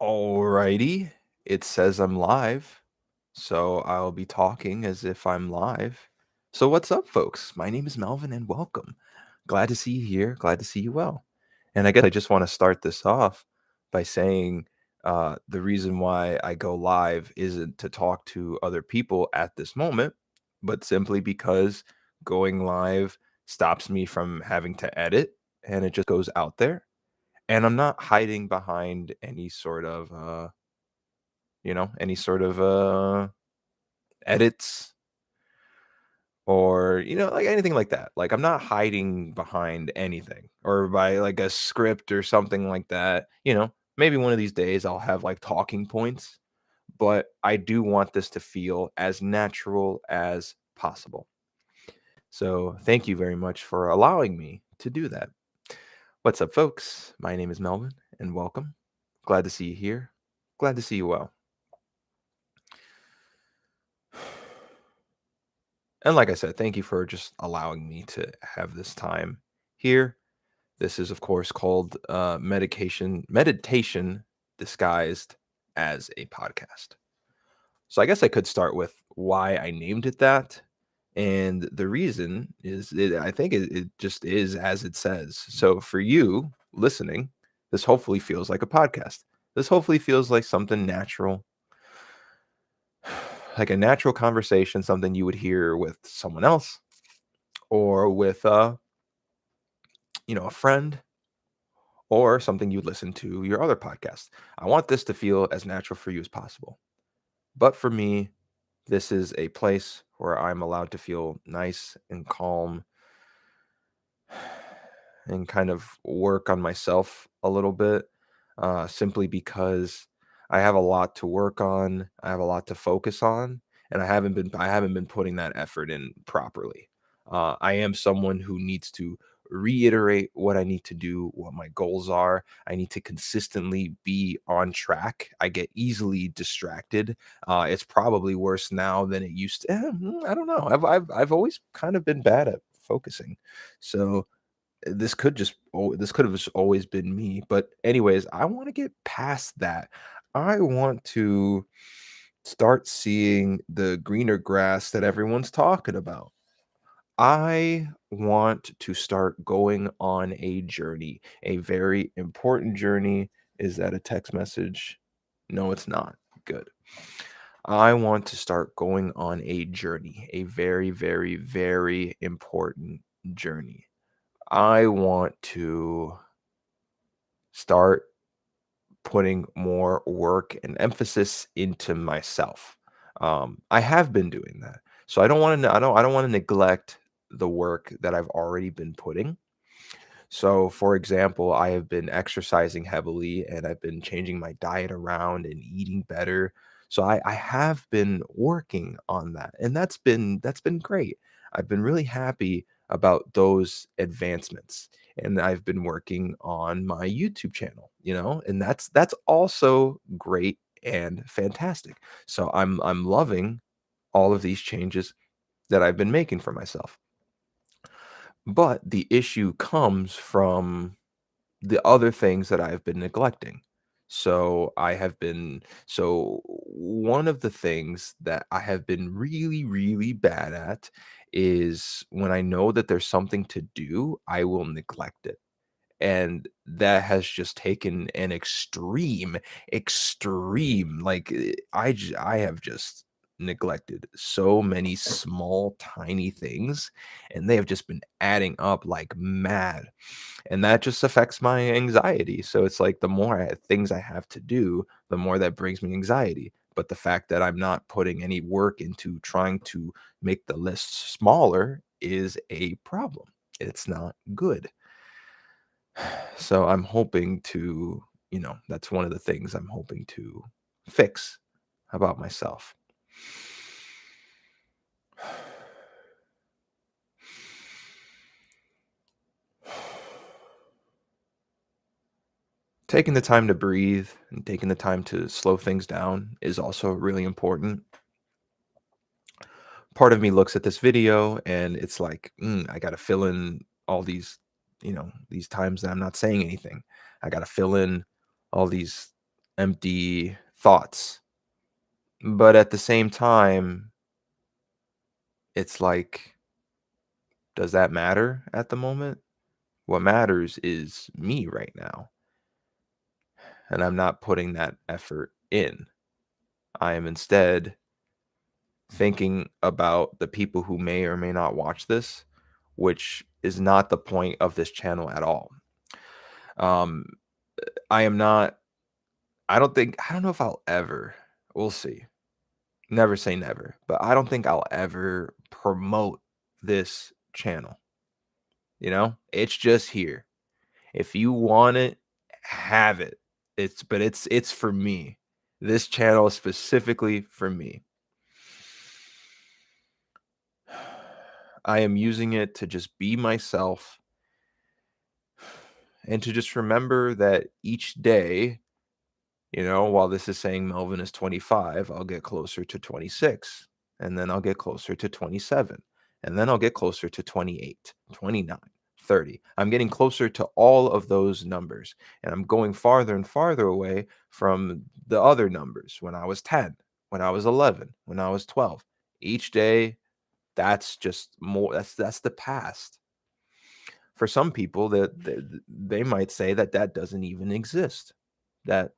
Alrighty, it says I'm live, so I'll be talking as if I'm live. So, what's up, folks? My name is Melvin, and welcome. Glad to see you here. Glad to see you well. And I guess I just want to start this off by saying the reason why I go live isn't to talk to other people at this moment, but simply because going live stops me from having to edit and it just goes out there. And I'm not hiding behind any sort of any sort of edits or like anything like that. Like I'm not hiding behind anything or by like a script or something like that. Maybe one of these days I'll have like talking points, but I do want this to feel as natural as possible. So thank you very much for allowing me to do that. What's up, folks? My name is Melvin, and welcome. Glad to see you here. Glad to see you well. And like I said, thank you for just allowing me to have this time here. This is, of course, called meditation disguised as a podcast. So I guess I could start with why I named it that. And the reason is I think it just is as it says. So for you listening, this hopefully feels like a podcast. This hopefully feels like something natural, like a natural conversation, something you would hear with someone else or with a friend or something you'd listen to your other podcast. I want this to feel as natural for you as possible. But for me, this is a place where I'm allowed to feel nice and calm and kind of work on myself a little bit, simply because I have a lot to work on. I have a lot to focus on, and I haven't been putting that effort in properly. I am someone who needs to reiterate what I need to do, what my goals are. I need to consistently be on track. I get easily distracted. It's probably worse now than it used to. I don't know. I've always kind of been bad at focusing, so this could have just always been me. But anyways, I want to get past that. I want to start seeing the greener grass that everyone's talking about. I want to start going on a journey, a very important journey. Is that a text message? No, it's not. Good. I want to start going on a journey, a very, very, very important journey. I want to start putting more work and emphasis into myself. I have been doing that. So I don't want to neglect the work that I've already been putting. So for example, I have been exercising heavily and I've been changing my diet around and eating better. So I have been working on that. And that's been great. I've been really happy about those advancements. And I've been working on my YouTube channel, and that's also great and fantastic. So I'm loving all of these changes that I've been making for myself. But the issue comes from the other things that I've been neglecting. So one of the things that I have been really, really bad at is when I know that there's something to do, I will neglect it. And that has just taken an extreme, like, I have just neglected so many small, tiny things, and they have just been adding up like mad, and that just affects my anxiety. So it's like the more things I have to do, the more that brings me anxiety. But the fact that I'm not putting any work into trying to make the list smaller is a problem. It's not good. So I'm hoping to, that's one of the things I'm hoping to fix about myself. Taking the time to breathe and taking the time to slow things down is also really important. Part of me looks at this video and it's like, I got to fill in all these times that I'm not saying anything. I got to fill in all these empty thoughts. But at the same time, it's like, does that matter at the moment? What matters is me right now, and I'm not putting that effort in. I am instead thinking about the people who may or may not watch this, which is not the point of this channel at all. Um, I am not, I don't know if I'll ever, we'll see. Never say never, but I don't think I'll ever promote this channel. It's just here. If you want it, have it. It's for me. This channel is specifically for me. I am using it to just be myself and to just remember that each day, while this is saying Melvin is 25, I'll get closer to 26, and then I'll get closer to 27, and then I'll get closer to 28, 29, 30. I'm getting closer to all of those numbers, and I'm going farther and farther away from the other numbers when I was 10, when I was 11, when I was 12. Each day, that's just more that's the past. For some people, that they might say that that doesn't even exist. That,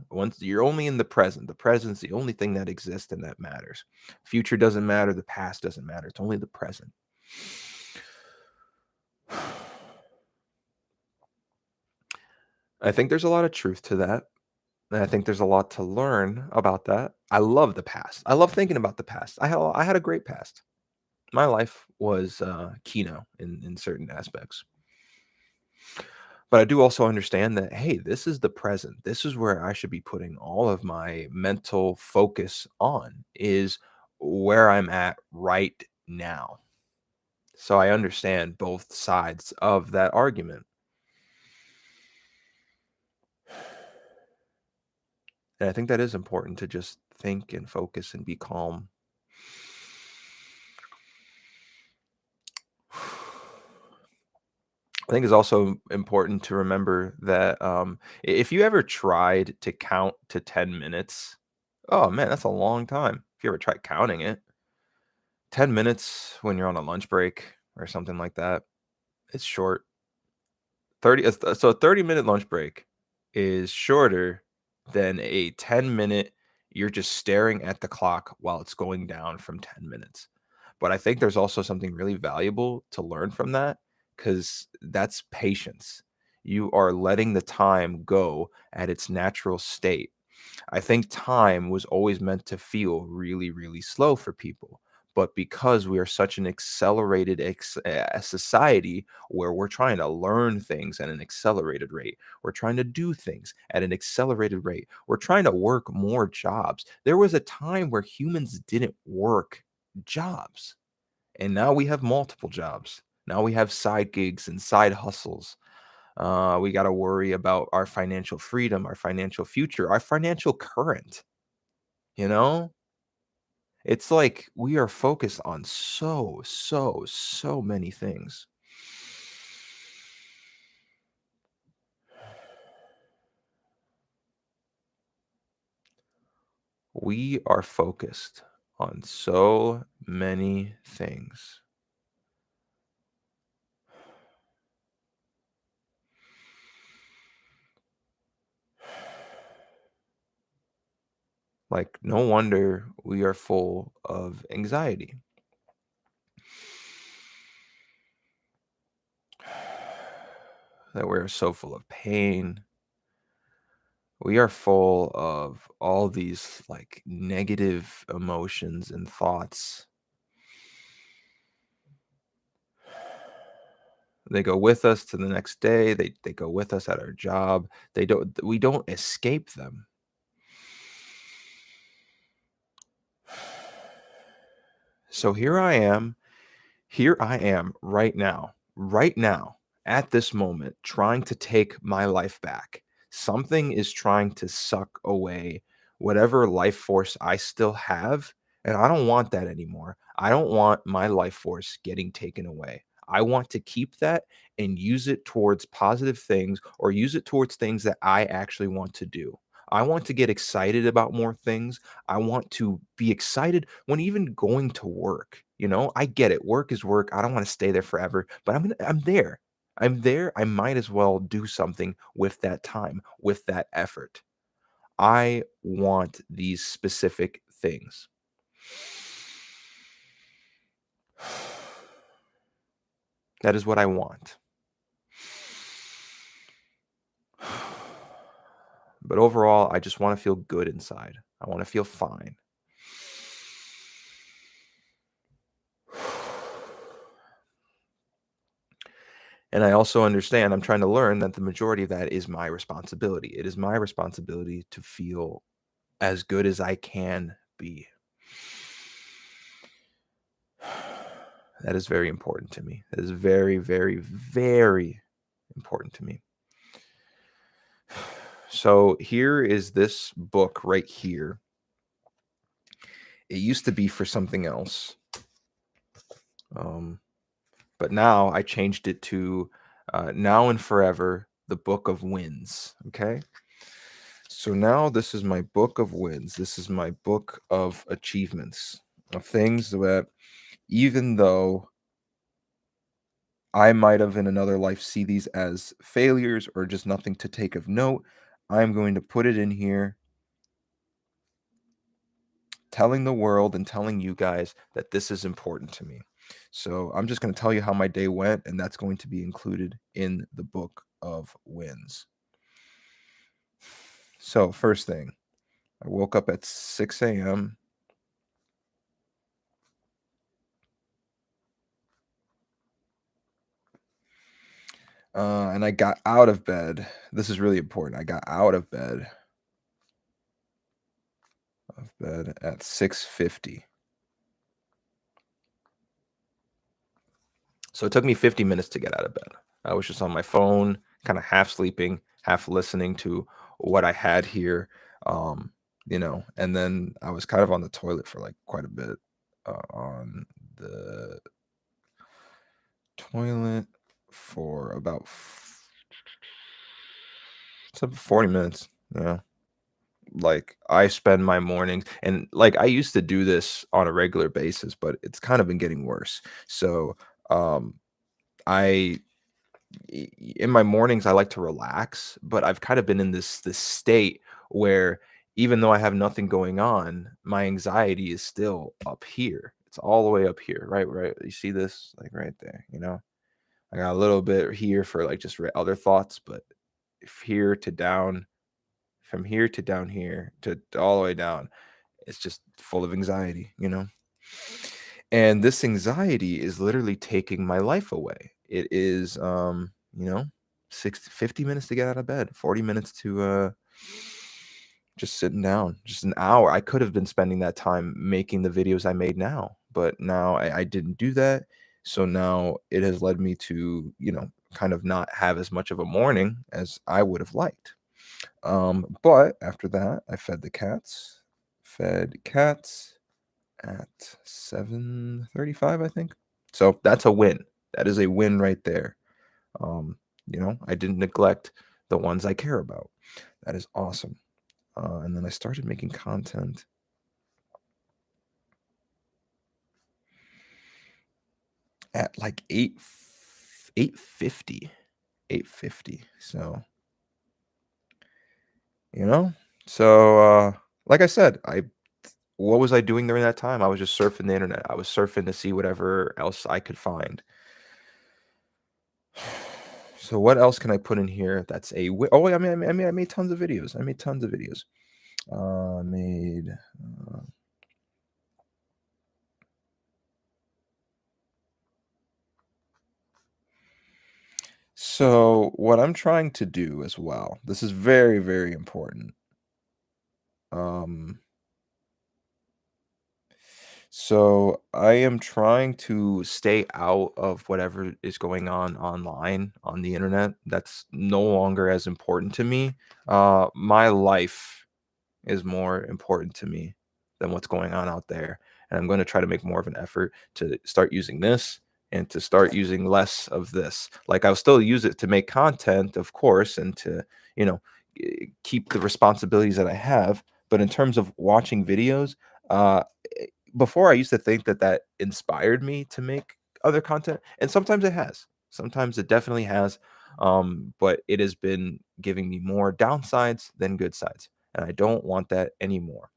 once you're only in the present, the present's the only thing that exists and that matters. Future doesn't matter, the past doesn't matter. It's only the present. I think there's a lot of truth to that. And I think there's a lot to learn about that. I love the past. I love thinking about the past. I had a great past. My life was kino in certain aspects. But I do also understand that, hey, this is the present. This is where I should be putting all of my mental focus on, is where I'm at right now. So I understand both sides of that argument. And I think that is important, to just think and focus and be calm. I think it's also important to remember that, if you ever tried to count to 10 minutes, oh man, that's a long time. If you ever tried counting it, 10 minutes when you're on a lunch break or something like that, it's short. 30 so a 30-minute lunch break is shorter than a 10-minute you're just staring at the clock while it's going down from 10 minutes. But I think there's also something really valuable to learn from that, cuz that's patience. You are letting the time go at its natural state. I think time was always meant to feel really, really slow for people. But because we are such an accelerated society, where we're trying to learn things at an accelerated rate, we're trying to do things at an accelerated rate, we're trying to work more jobs. There was a time where humans didn't work jobs, and now we have multiple jobs. Now we have side gigs and side hustles. We got to worry about our financial freedom, our financial future, our financial current. You know, it's like we are focused on so many things. We are focused on so many things. Like, no wonder we are full of anxiety. That we're so full of pain. We are full of all these like negative emotions and thoughts. They go with us to the next day. They go with us at our job. We don't escape them. So here I am right now, at this moment, trying to take my life back. Something is trying to suck away whatever life force I still have, and I don't want that anymore. I don't want my life force getting taken away. I want to keep that and use it towards positive things, or use it towards things that I actually want to do. I want to get excited about more things. I want to be excited when even going to work, you know? I get it. Work is work. I don't want to stay there forever, but I'm there. I'm there. I might as well do something with that time, with that effort. I want these specific things. That is what I want. But overall, I just want to feel good inside. I want to feel fine. And I also understand I'm trying to learn that the majority of that is my responsibility. It is my responsibility to feel as good as I can be. That is very important to me. That is very, very, very important to me. So here is this book right here. It used to be for something else. But now I changed it to Now and Forever, the Book of Wins. Okay. So now this is my book of wins. This is my book of achievements, of things that even though I might have in another life see these as failures or just nothing to take of note, I'm going to put it in here, telling the world and telling you guys that this is important to me. So I'm just going to tell you how my day went, and that's going to be included in the book of wins. So, first thing, I woke up at 6 a.m. And I got out of bed. This is really important. I got out of bed at 6:50. So it took me 50 minutes to get out of bed. I was just on my phone, kind of half sleeping, half listening to what I had here. Um, and then I was kind of on the toilet for like quite a bit, on the toilet for about 40 minutes. Yeah. Like, I spend my mornings, and, like, I used to do this on a regular basis, but it's kind of been getting worse. So, um, I in my mornings, I like to relax, but I've kind of been in this state where even though I have nothing going on, my anxiety is still up here. It's all the way up here, right? You see this? Like, right there, you know? I got a little bit here for, like, just other thoughts, but if here to down, from here to down here to all the way down, it's just full of anxiety, you know? And this anxiety is literally taking my life away. It is, 50 minutes to get out of bed, 40 minutes to, just sitting down, just an hour. I could have been spending that time making the videos I made now, but now I didn't do that. So now it has led me to, kind of not have as much of a morning as I would have liked. But after that, I fed cats at 7:35, I think. So that's a win. That is a win right there. I didn't neglect the ones I care about. That is awesome. And then I started making content at like 8:50. 8:50. So, you know? So, like I said, what was I doing during that time? I was just surfing the internet. I was surfing to see whatever else I could find. So what else can I put in here that's oh, I made tons of videos. I made tons of videos. I made So what I'm trying to do as well, this is very, very important. Um, so I am trying to stay out of whatever is going on online on the internet. That's no longer as important to me. My life is more important to me than what's going on out there. And I'm going to try to make more of an effort to start using this and to start using less of this. Like, I'll still use it to make content, of course, and to, you know, keep the responsibilities that I have. But in terms of watching videos, uh, before I used to think that that inspired me to make other content, and sometimes it has. Sometimes it definitely has, but it has been giving me more downsides than good sides, and I don't want that anymore.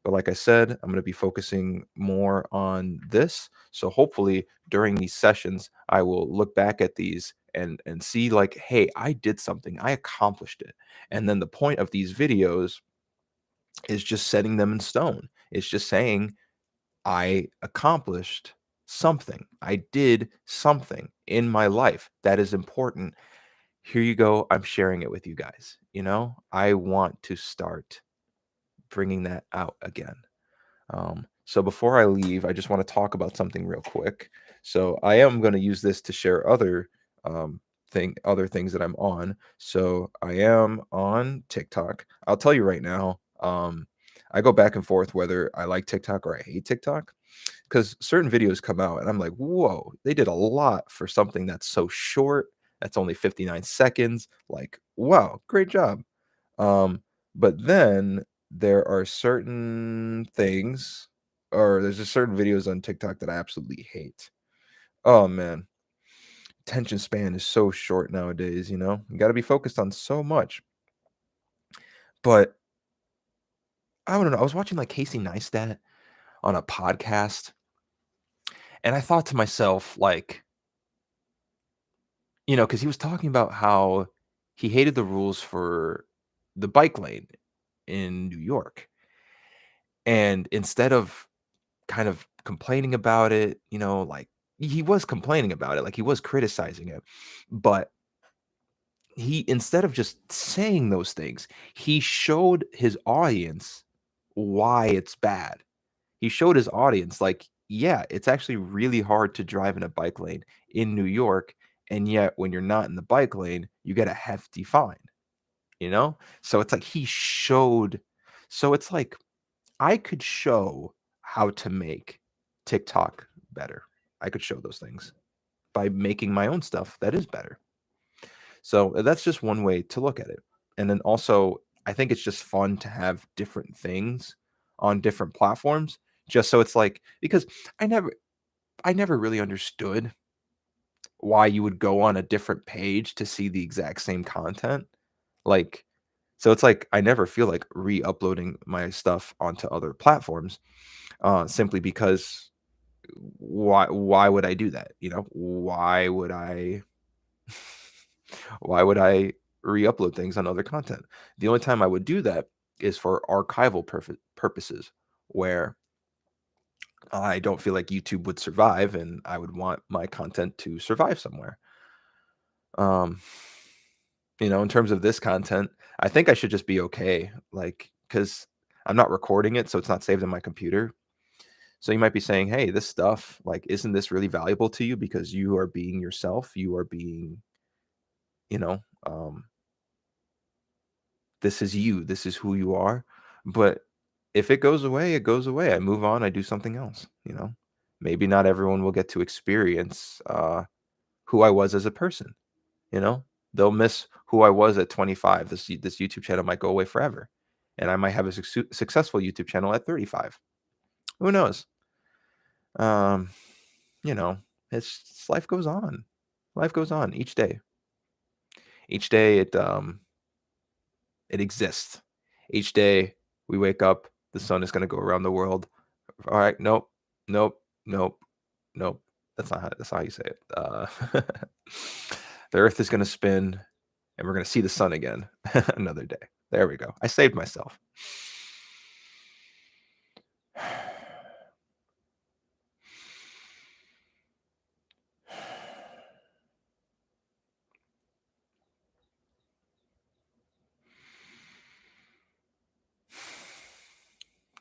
But like I said, I'm going to be focusing more on this. So hopefully during these sessions, I will look back at these and see like, hey, I did something, I accomplished it. And then the point of these videos is just setting them in stone. It's just saying I accomplished something. I did something in my life that is important. Here you go. I'm sharing it with you guys. I want to start bringing that out again. So before I leave, I just want to talk about something real quick. So I am going to use this to share other things that I'm on. So I am on TikTok. I'll tell you right now. I go back and forth whether I like TikTok or I hate TikTok because certain videos come out and I'm like, whoa, they did a lot for something that's so short. That's only 59 seconds. Like, wow, great job. But then there are certain things, or there's just certain videos on TikTok that I absolutely hate. Oh man, attention span is so short nowadays, You got to be focused on so much. But I don't know. I was watching like Casey Neistat on a podcast, and I thought to myself, like, because he was talking about how he hated the rules for the bike lane in New York. And instead of kind of complaining about it, like he was complaining about it, like he was criticizing it. But he, instead of just saying those things, he showed his audience why it's bad. He showed his audience, like, yeah, it's actually really hard to drive in a bike lane in New York. And yet, when you're not in the bike lane, you get a hefty fine. So it's like he showed, so it's like I could show how to make TikTok better. I could show those things by making my own stuff that is better. So that's just one way to look at it. And then also, I think it's just fun to have different things on different platforms. Just so it's like, because I never I never really understood why you would go on a different page to see the exact same content. Like, so it's like I never feel like re-uploading my stuff onto other platforms, simply because why would I do that? Why would I re-upload things on other content? The only time I would do that is for archival purposes, where I don't feel like YouTube would survive and I would want my content to survive somewhere. Um, in terms of this content, I think I should just be okay, like, because I'm not recording it, so it's not saved in my computer. So you might be saying, "Hey, this stuff, like, isn't this really valuable to you because you are being yourself? You are being, you know, um, this is you. This is who you are." But if it goes away, it goes away. I move on. I do something else. Maybe not everyone will get to experience who I was as a person. You know, they'll miss who I was at 25. This YouTube channel might go away forever, and I might have a successful YouTube channel at 35. Who knows? Um, you know, life goes on. Life goes on each day. Each day it exists. Each day we wake up, the sun is going to go around the world. All right, nope, nope, nope, nope. That's not how you say it. The earth is going to spin and we're going to see the sun again another day. There we go. I saved myself.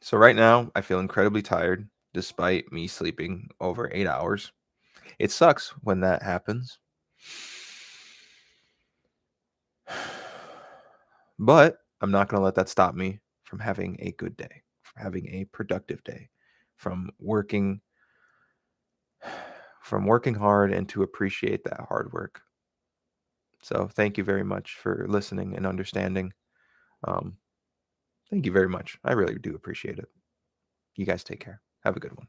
So right now, I feel incredibly tired despite me sleeping over 8 hours. It sucks when that happens. But I'm not going to let that stop me from having a good day, from having a productive day, from working hard and to appreciate that hard work. So thank you very much for listening and understanding. Um, Thank you very much. I really do appreciate it. You guys take care. Have a good one.